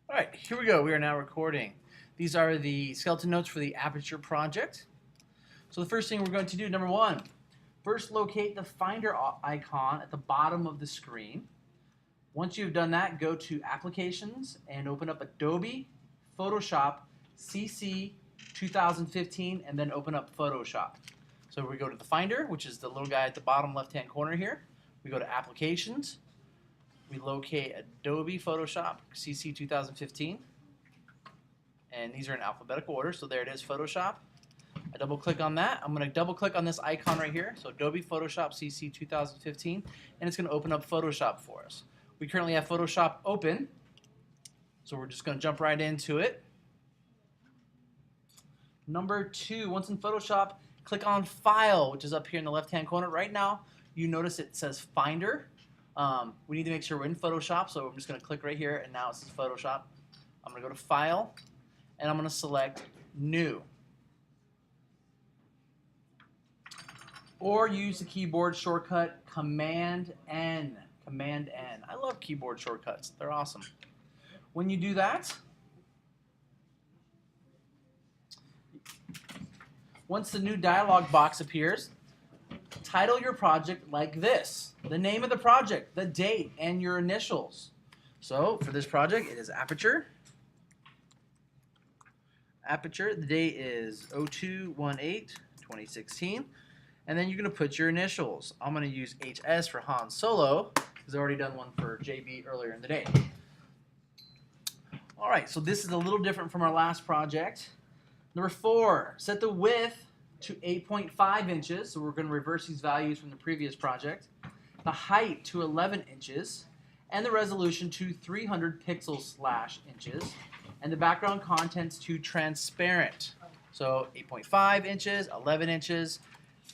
All right, here we go. We are now recording. These are the skeleton notes for the Aperture project. So the first thing we're going to do, number one, first locate the Finder icon at the bottom of the screen. Once you've done that, go to Applications and open up Adobe Photoshop CC 2015 and then open up Photoshop. So we go to the Finder, which is the little guy at the bottom left-hand corner here. We go to Applications. We locate Adobe Photoshop CC 2015, and these are in alphabetical order, so there it is, Photoshop. I double click on that. I'm going to double click on this icon right here, so Adobe Photoshop CC 2015, and it's going to open up Photoshop for us. We currently have Photoshop open, so we're just going to jump right into it. Number two, once in Photoshop, click on File, which is up here in the left-hand corner. Right now, you notice it says Finder. We need to make sure we're in Photoshop, so I'm just going to click right here, and now it says Photoshop. I'm going to go to File, and I'm going to select New. Or use the keyboard shortcut Command-N. Command-N. I love keyboard shortcuts. They're awesome. When you do that, once the new dialog box appears, title your project like this. The name of the project, the date, and your initials. So for this project, it is Aperture. Aperture, the date is 02/18/2016. And then you're going to put your initials. I'm going to use HS for Han Solo, because I've already done one for JB earlier in the day. All right, so this is a little different from our last project. Number four, set the width to 8.5 inches, so we're going to reverse these values from the previous project. The height to 11 inches, and the resolution to 300 pixels/inches, and the background contents to transparent. So 8.5 inches, 11 inches,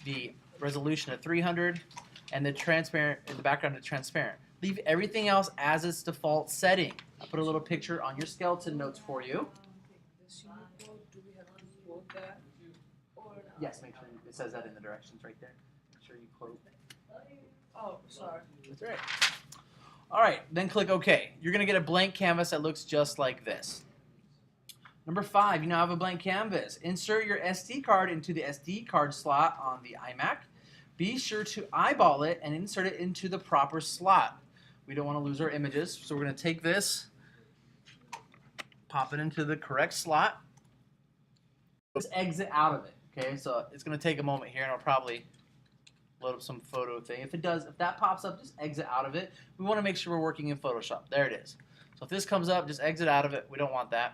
the resolution at 300, and the background to transparent. Leave everything else as its default setting. I put a little picture on your skeleton notes for you. Yes, make sure it says that in the directions right there. Make sure you quote. Oh, sorry. That's right. All right, then click OK. You're going to get a blank canvas that looks just like this. Number five, you now have a blank canvas. Insert your SD card into the SD card slot on the iMac. Be sure to eyeball it and insert it into the proper slot. We don't want to lose our images, so we're going to take this, pop it into the correct slot. Just exit out of it. Okay, so it's going to take a moment here, and I'll probably load up some photo thing. If that pops up, just exit out of it. We want to make sure we're working in Photoshop. There it is. So if this comes up, just exit out of it. We don't want that.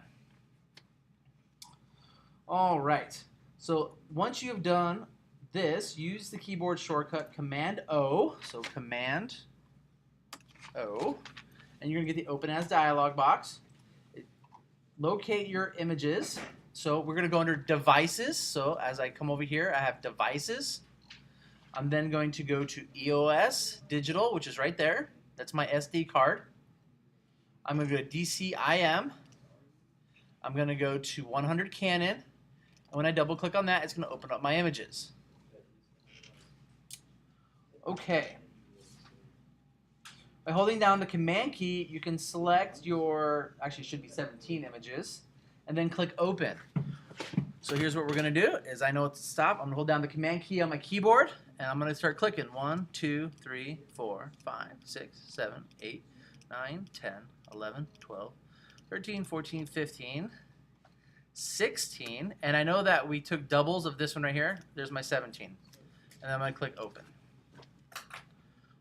All right. So once you have done this, use the keyboard shortcut Command-O. So Command-O. And you're going to get the Open As dialog box. Locate your images. So we're going to go under Devices. So as I come over here, I have Devices. I'm then going to go to EOS Digital, which is right there. That's my SD card. I'm going to go to DCIM. I'm going to go to 100 Canon. And when I double click on that, it's going to open up my images. Okay. By holding down the Command key, you can select your, actually it should be 17 images, and then click Open. So here's what we're going to do, is I know it's to stop. I'm going to hold down the Command key on my keyboard, and I'm going to start clicking. 1, 2, 3, 4, 5, 6, 7, 8, 9, 10, 11, 12, 13, 14, 15, 16, and I know that we took doubles of this one right here. There's my 17. And I'm going to click Open.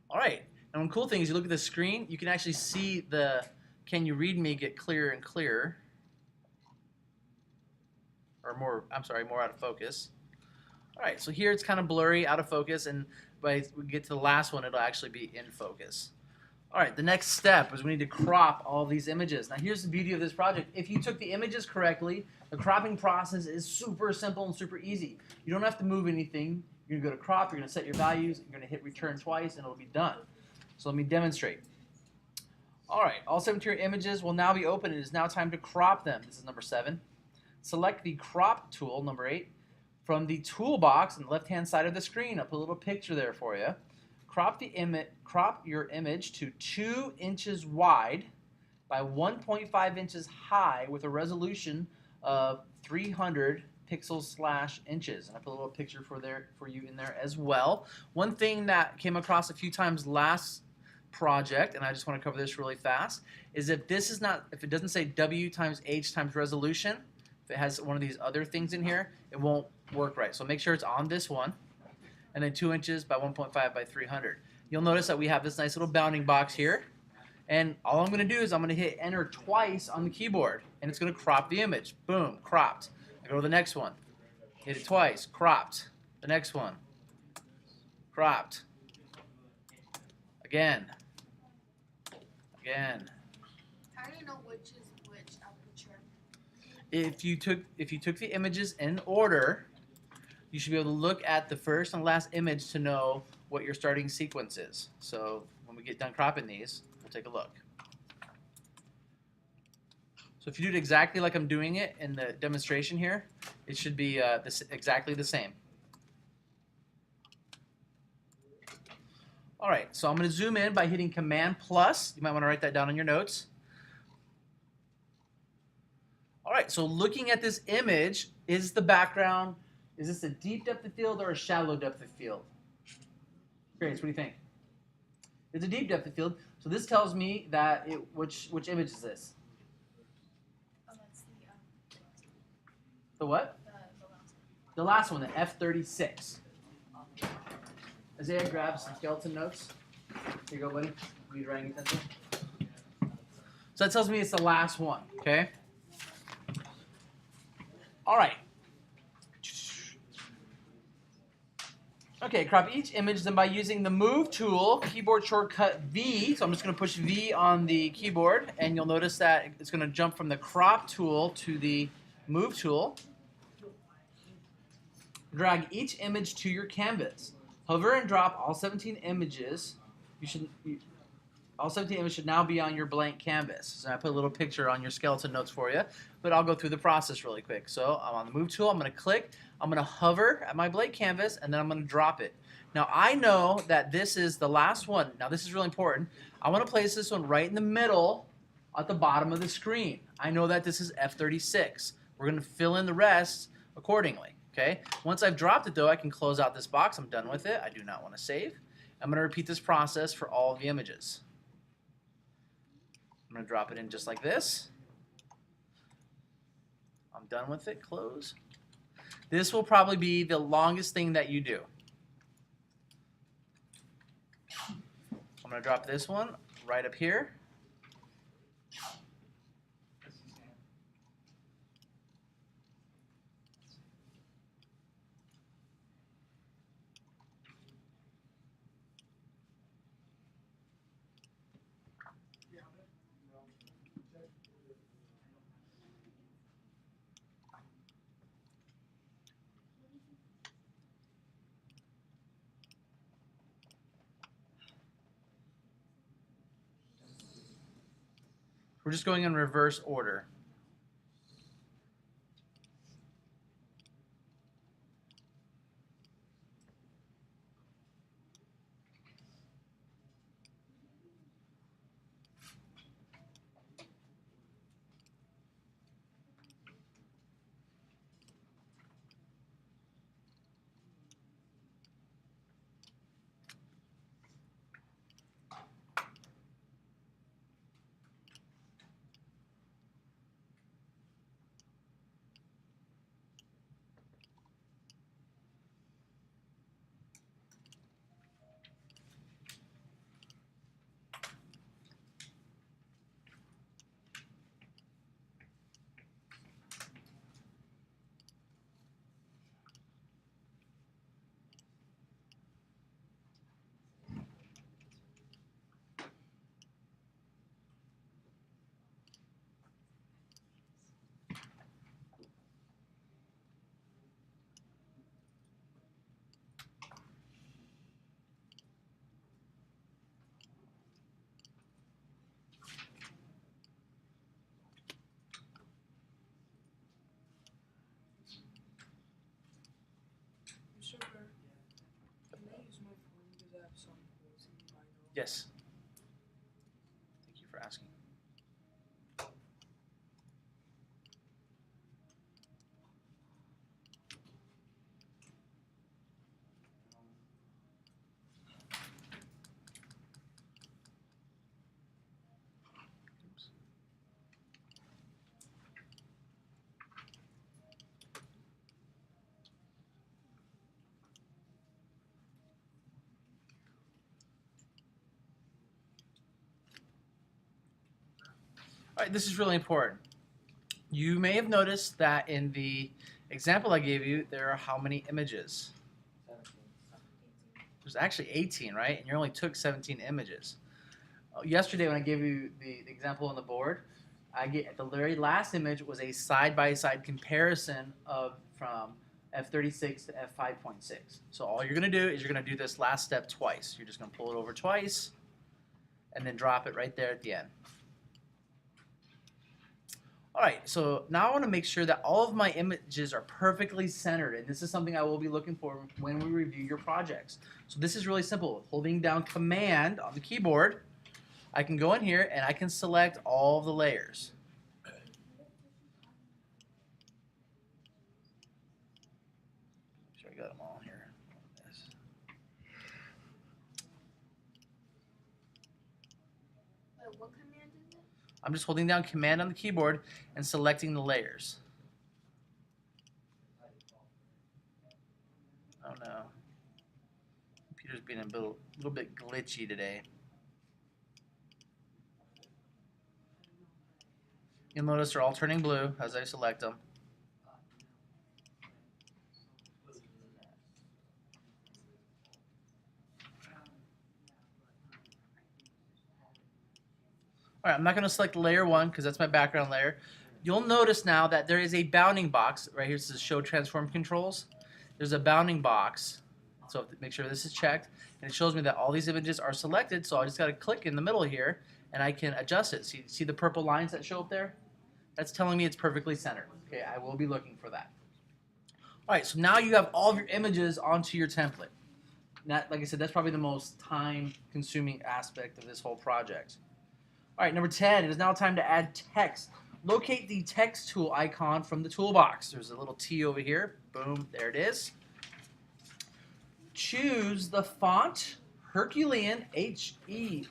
All right. And one cool thing is you look at the screen, you can actually see the Can You Read Me get clearer and clearer. Or more, I'm sorry, more out of focus. All right, so here it's kind of blurry, out of focus, and by we get to the last one, it'll actually be in focus. All right, the next step is we need to crop all these images. Now here's the beauty of this project. If you took the images correctly, the cropping process is super simple and super easy. You don't have to move anything. You're going to go to crop, you're going to set your values, you're going to hit return twice, and it'll be done. So let me demonstrate. All right, all 17 images will now be open. It is now time to crop them. This is number 7. Select the crop tool, number 8, from the toolbox on the left-hand side of the screen. I'll put a little picture there for you. Crop your image to 2 inches wide by 1.5 inches high with a resolution of 300 pixels/inches. And I put a little picture for you in there as well. One thing that came across a few times last project, and I just want to cover this really fast, is if it doesn't say W times H times resolution, if it has one of these other things in here, it won't work right. So make sure it's on this one, and then 2 inches by 1.5 by 300. You'll notice that we have this nice little bounding box here, and all I'm going to do is I'm going to hit enter twice on the keyboard, and it's going to crop the image. Boom, cropped. I go to the next one, hit it twice, cropped. The next one, cropped. Again. How do you know which is which aperture? If you took the images in order, you should be able to look at the first and last image to know what your starting sequence is. So when we get done cropping these, we'll take a look. So if you do it exactly like I'm doing it in the demonstration here, it should be exactly the same. All right, so I'm going to zoom in by hitting Command plus. You might want to write that down on your notes. All right, so looking at this image, is the background, is this a deep depth of field or a shallow depth of field? Grace, what do you think? It's a deep depth of field, so this tells me that which image is this? Oh, that's The what? the last one. The last one, the F36. Isaiah, grab some skeleton notes. Here you go, buddy. Use your writing pencil. So that tells me it's the last one, okay? All right. Okay, crop each image then by using the Move tool, keyboard shortcut V. So I'm just going to push V on the keyboard, and you'll notice that it's going to jump from the Crop tool to the Move tool. Drag each image to your canvas. Hover and drop all 17 images. All 17 images should now be on your blank canvas. So I put a little picture on your skeleton notes for you, but I'll go through the process really quick. So I'm on the Move tool. I'm going to click. I'm going to hover at my blank canvas, and then I'm going to drop it. Now I know that this is the last one. Now this is really important. I want to place this one right in the middle at the bottom of the screen. I know that this is F36. We're going to fill in the rest accordingly. Okay. Once I've dropped it, though, I can close out this box. I'm done with it. I do not want to save. I'm going to repeat this process for all of the images. I'm going to drop it in just like this. I'm done with it. Close. This will probably be the longest thing that you do. I'm going to drop this one right up here. We're just going in reverse order. Sugar. Can I use my phone because I have some holes in my door? Yes. Thank you for asking. All right, this is really important. You may have noticed that in the example I gave you, there are how many images? 17. There's actually 18, right? And you only took 17 images. Yesterday when I gave you the example on the board, the very last image was a side-by-side comparison of from F36 to F5.6. So all you're going to do is you're going to do this last step twice. You're just going to pull it over twice and then drop it right there at the end. All right, so now I want to make sure that all of my images are perfectly centered, and this is something I will be looking for when we review your projects. So this is really simple. Holding down Command on the keyboard, I can go in here and I can select all of the layers. Make sure I got them all here. What command is it? I'm just holding down Command on the keyboard and selecting the layers. Oh no. Computer's being a little bit glitchy today. You'll notice they're all turning blue as I select them. All right, I'm not going to select layer 1 because that's my background layer. You'll notice now that there is a bounding box right here. It says Show Transform Controls. There's a bounding box, so make sure this is checked, and it shows me that all these images are selected. So I just got to click in the middle here, and I can adjust it. See the purple lines that show up there? That's telling me it's perfectly centered. Okay, I will be looking for that. All right, so now you have all of your images onto your template. Now, like I said, that's probably the most time-consuming aspect of this whole project. All right, number 10, it is now time to add text. Locate the text tool icon from the toolbox. There's a little T over here. Boom, there it is. Choose the font Herculean, Herculanum.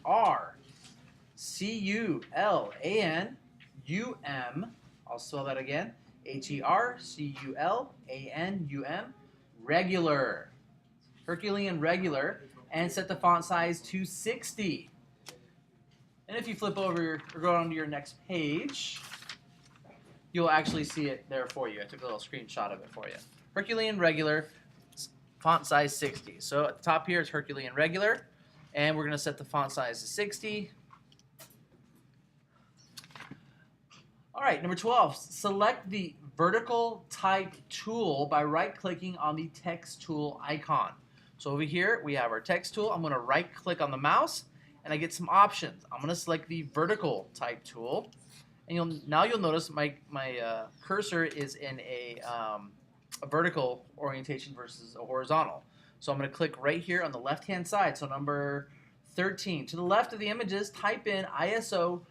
I'll spell that again. Herculanum. Regular. Herculean regular. And set the font size to 60. And if you flip over or go on to your next page, you'll actually see it there for you. I took a little screenshot of it for you. Herculean regular, font size 60. So at the top here is Herculean regular, and we're going to set the font size to 60. All right, number 12, select the vertical type tool by right-clicking on the text tool icon. So over here, we have our text tool. I'm going to right-click on the mouse, and I get some options. I'm going to select the vertical type tool, and now you'll notice my cursor is in a vertical orientation versus a horizontal. So I'm going to click right here on the left-hand side. So number 13, to the left of the images, type in ISO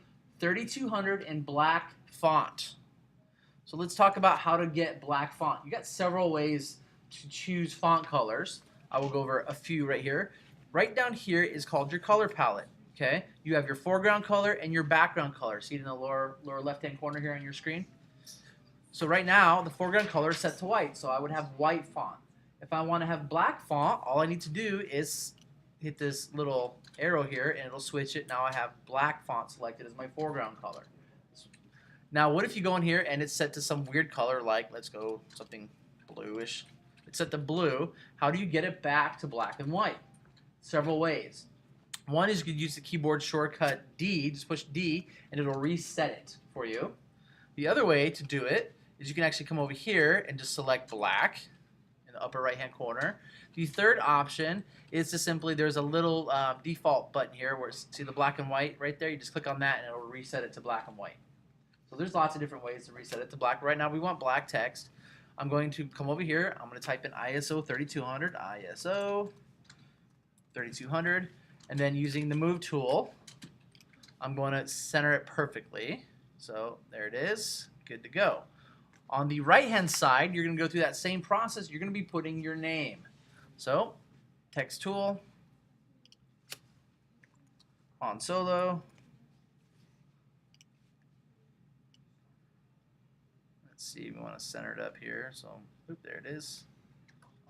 3200 in black font. So let's talk about how to get black font. You got several ways to choose font colors. I will go over a few right here. Right down here is called your color palette. Okay, you have your foreground color and your background color. See it in the lower left-hand corner here on your screen. So right now the foreground color is set to white, so I would have white font. If I want to have black font, all I need to do is hit this little arrow here, and it'll switch it. Now I have black font selected as my foreground color. Now, what if you go in here and it's set to some weird color, like let's go something bluish. It's set to blue. How do you get it back to black and white? Several ways. One is you could use the keyboard shortcut D, just push D, and it'll reset it for you. The other way to do it is you can actually come over here and just select black in the upper right hand corner. The third option is to simply, there's a little default button here where see the black and white right there, you just click on that and it'll reset it to black and white. So there's lots of different ways to reset it to black. Right now we want black text. I'm going to come over here, I'm going to type in ISO 3200, ISO 3200, and then using the move tool, I'm going to center it perfectly. So there it is, good to go. On the right hand side, you're going to go through that same process. You're going to be putting your name. So text tool, on solo. Let's see, we want to center it up here. So oop, there it is.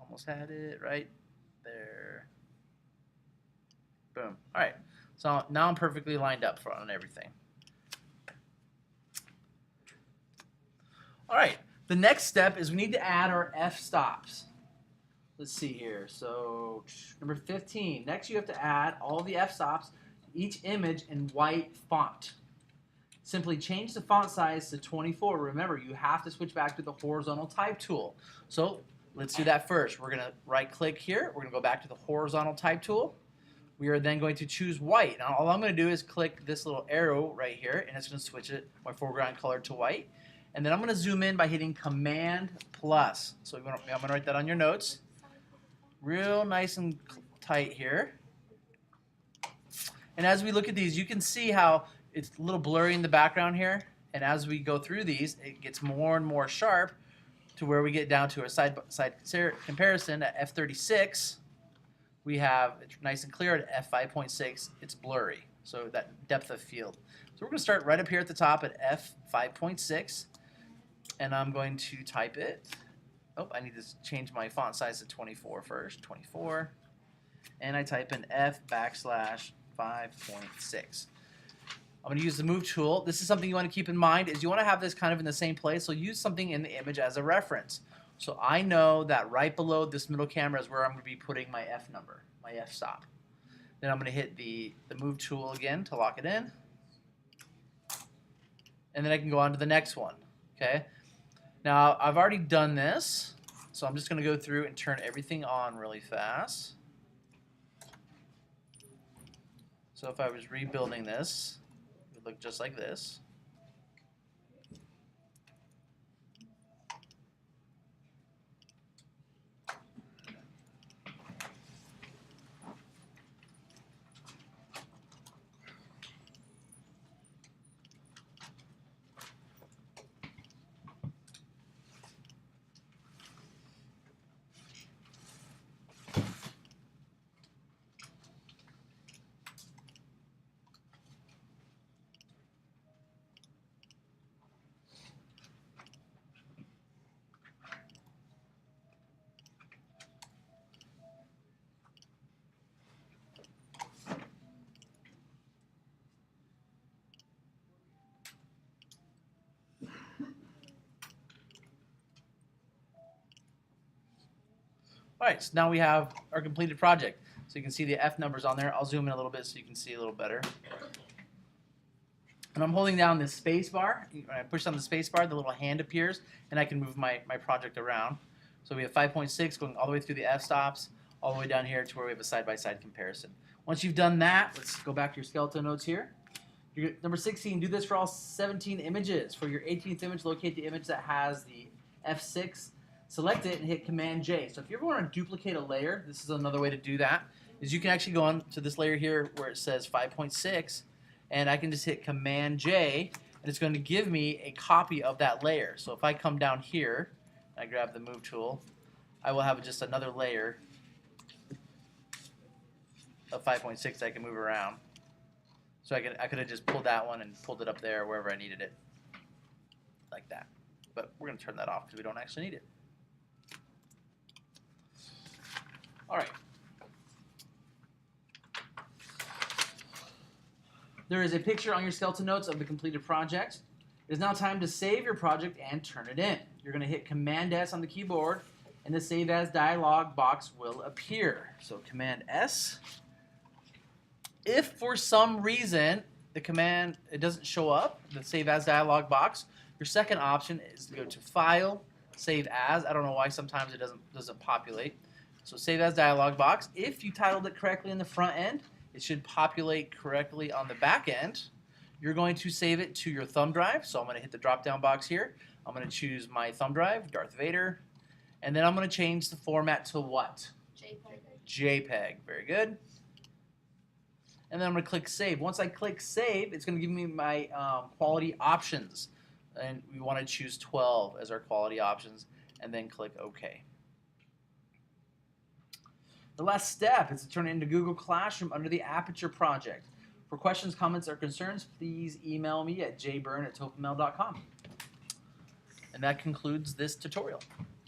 Almost had it right there. Boom. All right. So now I'm perfectly lined up on everything. All right, the next step is we need to add our f-stops. Let's see here. So number 15. Next, you have to add all the f-stops to each image in white font. Simply change the font size to 24. Remember, you have to switch back to the horizontal type tool. So let's do that first. We're going to right-click here. We're going to go back to the horizontal type tool. We are then going to choose white. Now, all I'm going to do is click this little arrow right here, and it's going to switch it, my foreground color, to white. And then I'm going to zoom in by hitting Command+. So I'm going to write that on your notes. Real nice and tight here. And as we look at these, you can see how it's a little blurry in the background here. And as we go through these, it gets more and more sharp to where we get down to a side-by-side comparison at f36. We have it nice and clear at f5.6. It's blurry, so that depth of field. So we're going to start right up here at the top at f5.6. And I'm going to type it. Oh, I need to change my font size to 24 first. 24. And I type in f/5.6. I'm going to use the move tool. This is something you want to keep in mind is you want to have this kind of in the same place. So use something in the image as a reference. So I know that right below this middle camera is where I'm going to be putting my F number, my f-stop. Then I'm going to hit the move tool again to lock it in. And then I can go on to the next one. Okay. Now I've already done this. So I'm just going to go through and turn everything on really fast. So if I was rebuilding this, it would look just like this. All right, so now we have our completed project. So you can see the F numbers on there. I'll zoom in a little bit so you can see a little better. And I'm holding down this space bar. When I push on the space bar, the little hand appears, and I can move my project around. So we have 5.6 going all the way through the f-stops, all the way down here to where we have a side-by-side comparison. Once you've done that, let's go back to your skeleton notes here. Number 16, do this for all 17 images. For your 18th image, locate the image that has the F6. Select it and hit Command-J. So if you ever want to duplicate a layer, this is another way to do that, is you can actually go on to this layer here where it says 5.6, and I can just hit Command-J, and it's going to give me a copy of that layer. So if I come down here, and I grab the Move tool, I will have just another layer of 5.6 that I can move around. So I could have just pulled that one and pulled it up there wherever I needed it, like that. But we're going to turn that off because we don't actually need it. All right. There is a picture on your skeleton notes of the completed project. It is now time to save your project and turn it in. You're going to hit Command-S on the keyboard, and the Save As dialog box will appear. So Command-S. If for some reason the command it doesn't show up, the Save As dialog box, your second option is to go to File, Save As. I don't know why sometimes it doesn't populate. So Save As dialog box. If you titled it correctly in the front end, it should populate correctly on the back end. You're going to save it to your thumb drive. So I'm going to hit the drop-down box here. I'm going to choose my thumb drive, Darth Vader. And then I'm going to change the format to what? JPEG. JPEG. Very good. And then I'm going to click Save. Once I click Save, it's going to give me my quality options. And we want to choose 12 as our quality options. And then click OK. The last step is to turn it into Google Classroom under the Aperture project. For questions, comments, or concerns, please email me at jbyrne@topamail.com. And that concludes this tutorial.